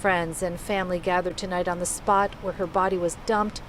Friends and family gathered tonight on the spot where her body was dumped,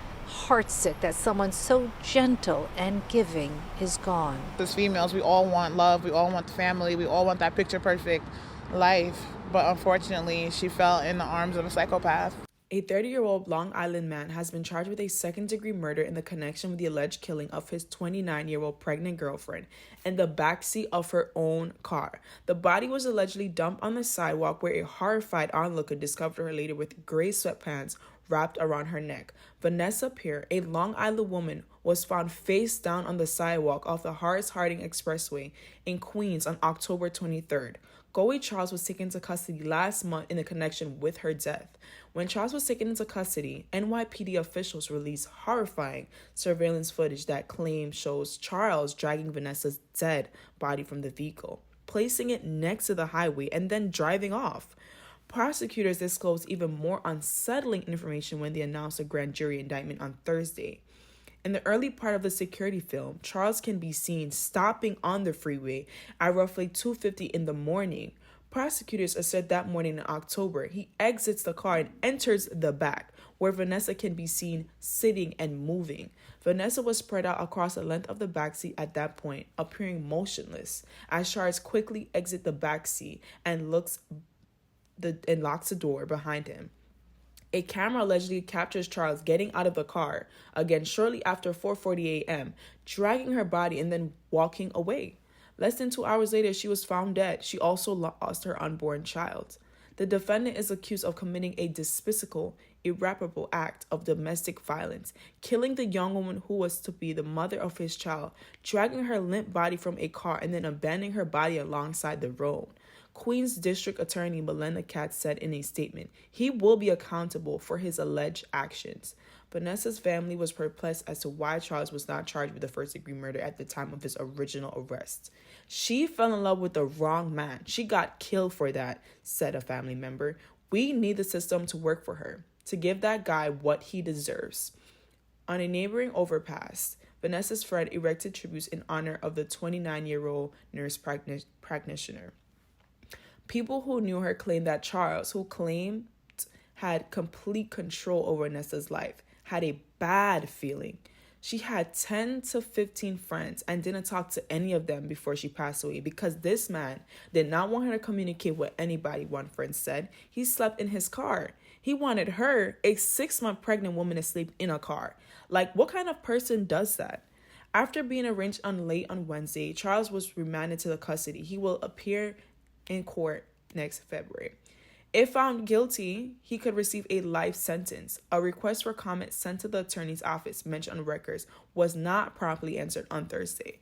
heartsick that someone so gentle and giving is gone. As females, we all want love, we all want the family, we all want that picture perfect life, but unfortunately, she fell in the arms of a psychopath. A 30-year-old Long Island man has been charged with a second-degree murder in the connection with the alleged killing of his 29-year-old pregnant girlfriend in the backseat of her own car. The body was allegedly dumped on the sidewalk where a horrified onlooker discovered her later with gray sweatpants wrapped around her neck. Vanessa Pierre, a Long Island woman, was found face down on the sidewalk off the Horace Harding Expressway in Queens on October 23rd. Charles was taken into custody last month in connection with her death. When Charles was taken into custody, NYPD officials released horrifying surveillance footage that claims shows Charles dragging Vanessa's dead body from the vehicle, placing it next to the highway, and then driving off. Prosecutors disclosed even more unsettling information when they announced a grand jury indictment on Thursday. In the early part of the security film, Charles can be seen stopping on the freeway at roughly 2:50 in the morning. Prosecutors assert that morning in October, he exits the car and enters the back, where Vanessa can be seen sitting and moving. Vanessa was spread out across the length of the backseat at that point, appearing motionless, as Charles quickly exits the backseat and locks the door behind him. A camera allegedly captures Charles getting out of the car, again shortly after 4:40 a.m., dragging her body and then walking away. Less than 2 hours later, she was found dead. She also lost her unborn child. The defendant is accused of committing a despicable, irreparable act of domestic violence, killing the young woman who was to be the mother of his child, dragging her limp body from a car, and then abandoning her body alongside the road. Queens District Attorney Melinda Katz said in a statement, he will be accountable for his alleged actions. Vanessa's family was perplexed as to why Charles was not charged with the first-degree murder at the time of his original arrest. She fell in love with the wrong man. She got killed for that, said a family member. We need the system to work for her, to give that guy what he deserves. On a neighboring overpass, Vanessa's friend erected tributes in honor of the 29-year-old nurse practitioner. People who knew her claimed that Charles, who claimed had complete control over Vanessa's life, had a bad feeling. She had 10 to 15 friends and didn't talk to any of them before she passed away because this man did not want her to communicate with anybody, one friend said. He slept in his car. He wanted her, a 6-month pregnant woman, to sleep in a car. Like, what kind of person does that? After being arraigned late on Wednesday, Charles was remanded to the custody. He will appear in court next February. If found guilty, he could receive a life sentence. A request for comment sent to the attorney's office mentioned on records was not promptly answered on Thursday.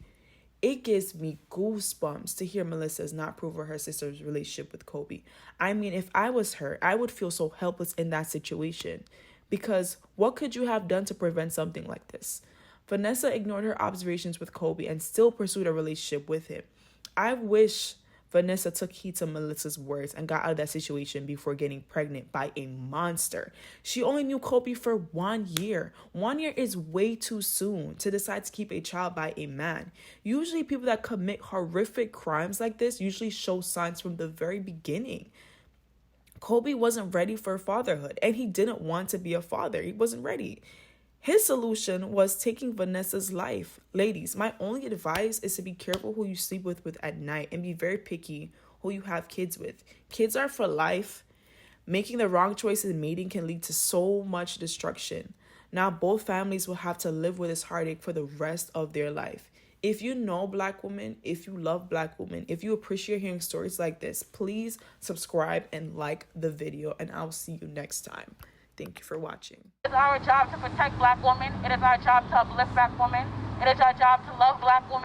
It gives me goosebumps to hear Melissa's not approve of her sister's relationship with Kobe. I mean, if I was her, I would feel so helpless in that situation. Because what could you have done to prevent something like this? Vanessa ignored her observations with Kobe and still pursued a relationship with him. I wish Vanessa took heed to Melissa's words and got out of that situation before getting pregnant by a monster. She only knew Kobe for 1 year. 1 year is way too soon to decide to keep a child by a man. Usually people that commit horrific crimes like this usually show signs from the very beginning. Kobe wasn't ready for fatherhood, and he didn't want to be a father. He wasn't ready. His solution was taking Vanessa's life. Ladies, my only advice is to be careful who you sleep with at night and be very picky who you have kids with. Kids are for life. Making the wrong choice in mating can lead to so much destruction. Now both families will have to live with this heartache for the rest of their life. If you know Black women, if you love Black women, if you appreciate hearing stories like this, please subscribe and like the video, and I'll see you next time. Thank you for watching. It is our job to protect Black women. It is our job to uplift Black women. It is our job to love Black women.